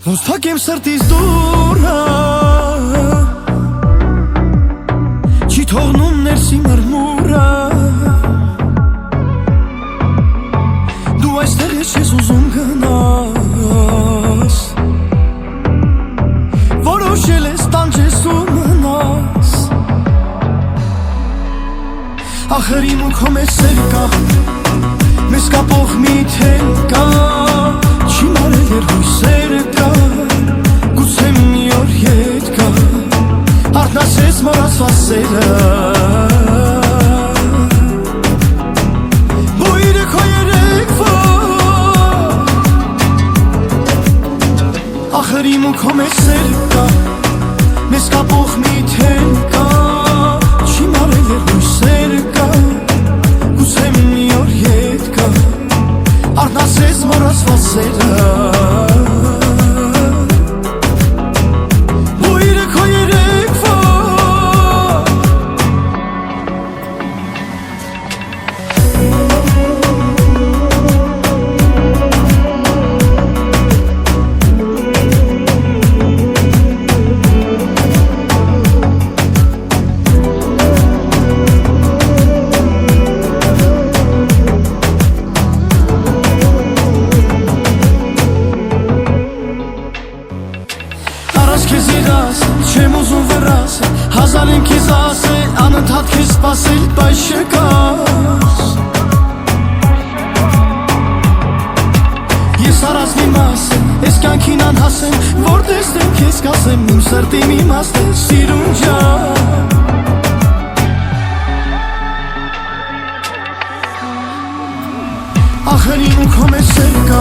Ոնց թակեմ սրտից դուրը Չի թողնում ներսի մրմուրը Դու այստեղ ես ուզում գնաս Որոշել ես տանջես ու մնաս Ախր իմ ու քո մեջ սեր կա Մեզ կապող մի թել կա Չի մարել երհույսերը կա Գուցե մի օր ետ կա Արթնացրեց մոռացված սերը Բույրը քո երեկվոր Ախր իմ ու քո մեջ սեր կա Մեզ կապող մի թել կա Չի մարել երհույսերը կա Գուցե մի օր ետ կա Արթնացրեց մոռացված սերը Բույրը քո երեկվոր Չեմ ուզում վրաս, հազար եմ քեզ ասել, անընդհատ քեզ սպասել, բայց չկաս Ես արած մի մաս եմ, ես կյանքին անհասեմ, որ տեսնեմ քեզ կասեմ, իմ սրտի մի մասն է, սիրուն ջան Ախր իմ ու քո մեջ սեր կա,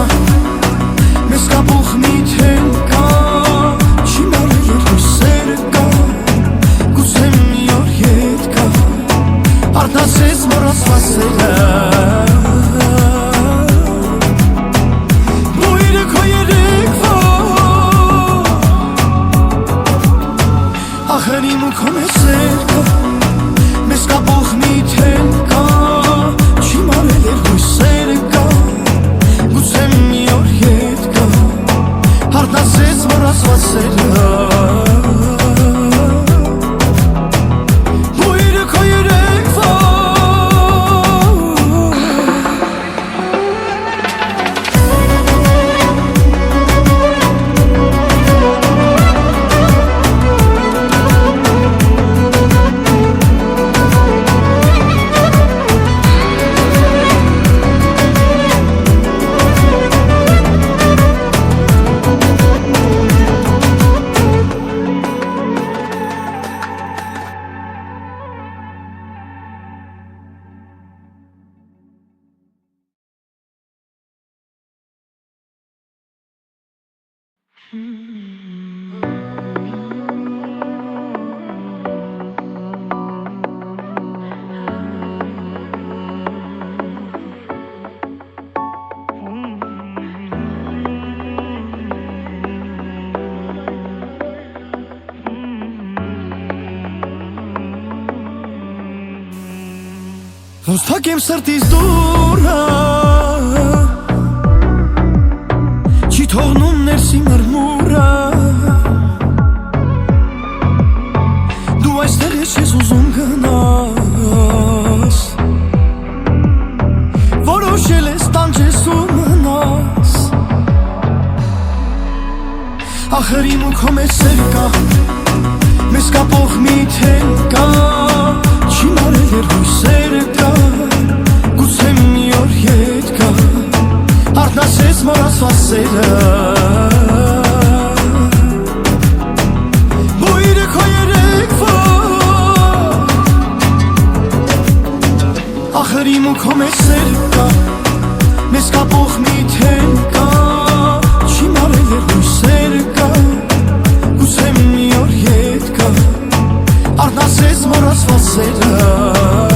մեզ կապող մի թել կա Չի մարել երհույսերը կա, գուցե մի օր ետ կա Արթնացրեց մոռացված սերը Բույրը քո երեկվոր Ախր իմ ու քո մեջ սեր կա, մեզ կապող մի թել կա Չի մարել երհույսերը կա, գուցե մի օր ետ կա Արթնացրեց մոռացված սերը Բույրը քո երեկվոր Ոնց թակեմ սրտից դուրը Չի թողնում ներսի մրմուրը Դու այստեղ ես ուզում գնաս Որոշել ես տանջես ու մնաս Ախր իմ ու քո մեջ սեր կա Մեզ կապող մի թել կա Չի մարել երհույսերը կա Գուցե մի օր ետ կա Արթնացրեց մոռացված սերը Բույրը քո երեկվոր Ախր իմ ու քո մեջ սեր կա Մեզ կապող մի թել կա Չի մարել երհույսերը կա Գուցե մի օր ետ կա Արթնացրեց մոռացված սերը